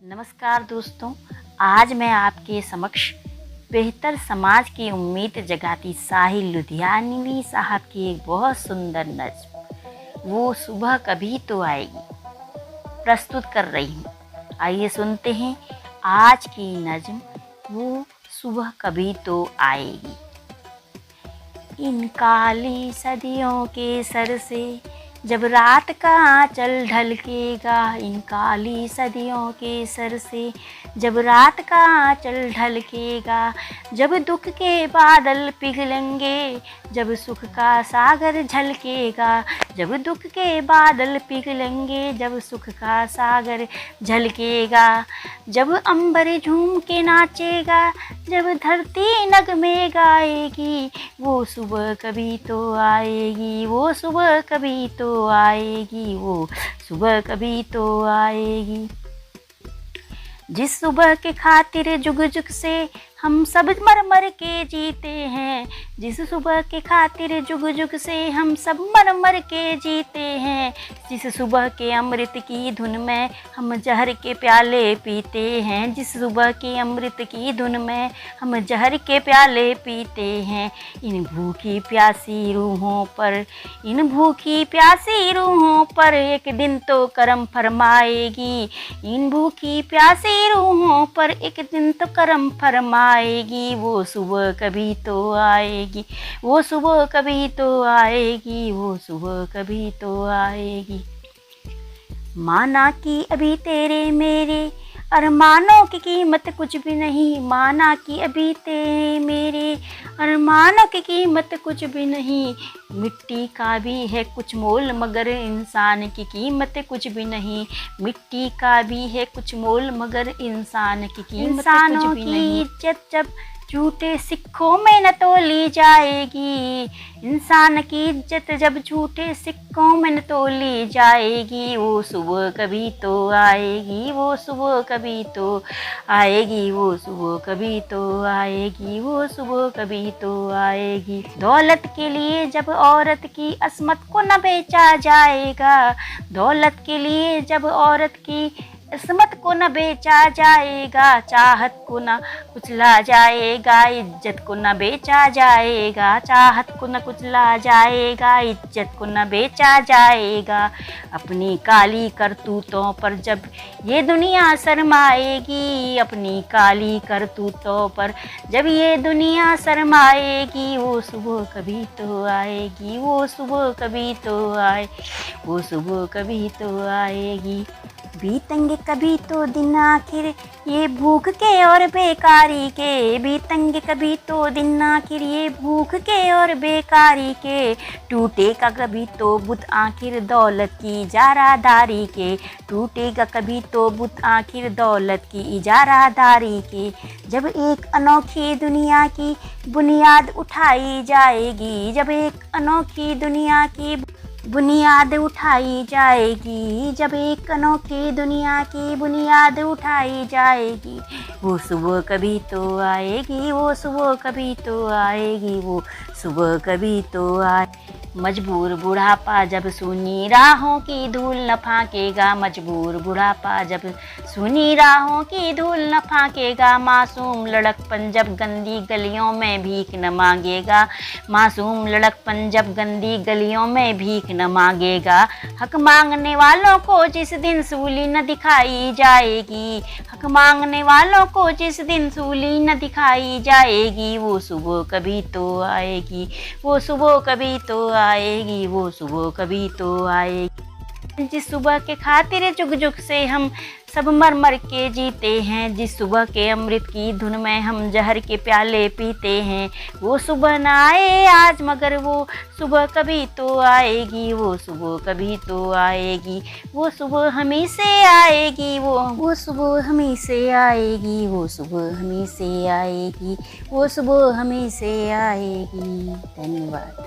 नमस्कार दोस्तों, आज मैं आपके समक्ष बेहतर समाज की उम्मीद जगाती साहिल लुधियानवी साहब की एक बहुत सुंदर नज्म वो सुबह कभी तो आएगी प्रस्तुत कर रही हूँ। आइए सुनते हैं आज की नज्म वो सुबह कभी तो आएगी। इन काली सदियों के सर से जब रात का आंचल ढलकेगा, इन काली सदियों के सर से जब रात का आंचल ढलकेगा, जब दुख के बादल पिघलेंगे, जब सुख का सागर झलकेगा, जब दुख के बादल पिघलेंगे, जब सुख का सागर झलकेगा, जब अंबर झूम के नाचेगा, जब धरती नगमे गाएगी, वो सुबह कभी तो आएगी, वो सुबह कभी तो आएगी, वो सुबह कभी तो आएगी। जिस सुबह के खातिर जुग जुग से हम सब मर मर के जीते हैं, जिस सुबह के खातिर जुग जुग से हम सब मर मर के जीते हैं, जिस सुबह के अमृत की धुन में हम जहर के प्याले पीते हैं, जिस सुबह की अमृत की धुन में हम जहर के प्याले पीते हैं। इन भूखी प्यासी रूहों पर, इन भूखी प्यासी रूहों पर एक दिन तो करम फरमाएगी, इन भूखी प्यासी रूहों पर एक दिन तो करम फरमाएगी, वो सुबह कभी तो आएगी, वो सुबह कभी तो आएगी, वो सुबह कभी तो आएगी। माना कि अभी तेरे मेरे अरमानों की कीमत कुछ भी नहीं, माना कि अभी तेरे मेरे अरमानों की कीमत कुछ भी नहीं, मिट्टी का भी है कुछ मोल मगर इंसान की कीमत कुछ भी नहीं, मिट्टी का भी है कुछ मोल मगर इंसान की कीमत कुछ भी नहीं। इज्जत जब झूठे सिक्कों में न तोली जाएगी, इंसान की इज्जत जब झूठे सिक्कों में न तोली जाएगी, वो सुबह कभी तो आएगी, वो सुबह कभी तो आएगी, वो सुबह कभी तो आएगी, वो सुबह कभी तो आएगी। दौलत के लिए जब औरत की अस्मत को न बेचा जाएगा, दौलत के लिए जब औरत की इसमत को न बेचा जाएगा, चाहत को न कुचला जाएगा, इज्जत को न बेचा जाएगा, चाहत को न कुचला जाएगा, इज्जत को न बेचा जाएगा। अपनी काली करतूतों पर जब ये दुनिया शर्माएगी, अपनी काली करतूतों पर जब ये दुनिया शर्माएगी, वो सुबह कभी तो आएगी, वो सुबह कभी तो आए, वो सुबह कभी तो आएगी। बीतेंगे कभी तो दिन आखिर ये भूख के और बेकारी के, बीतेंगे कभी तो दिन आखिर ये भूख के और बेकारी के, टूटेगा कभी तो बुत आखिर दौलत की इजारादारी के, टूटेगा कभी तो बुत आखिर दौलत की इजारादारी के। जब एक अनोखी दुनिया की बुनियाद उठाई जाएगी, जब एक अनोखी दुनिया की बुनियाद उठाई जाएगी, जब एक अनोखी दुनिया की बुनियाद उठाई जाएगी, वो सुबह कभी तो आएगी, वो सुबह कभी तो आएगी, वो सुबह कभी तो आए। मजबूर बुढ़ापा जब सुनी राहों की धूल न फाकेगा, मजबूर बुढ़ापा जब सुनी राहों की धूल न फाकेगा, मासूम लड़कपन जब गंदी गलियों में भीख न मांगेगा, मासूम लड़कपन जब गंदी गलियों में भीख न मांगेगा। हक मांगने वालों को जिस दिन सूली न दिखाई जाएगी, हक मांगने वालों को जिस दिन सूली न दिखाई जाएगी, वो सुबह कभी तो आएगी, वो सुबह कभी तो आएगी, वो सुबह कभी तो आएगी। जिस सुबह के खातिर जुग जुग से हम सब मर मर के जीते हैं, जिस सुबह के अमृत की धुन में हम जहर के प्याले पीते हैं, वो सुबह ना आए आज मगर वो सुबह कभी तो आएगी, वो सुबह कभी तो आएगी, वो सुबह हमी से आएगी, वो सुबह हमी से आएगी, वो सुबह हमी से आएगी, वो सुबह हमी से आएगी। धन्यवाद।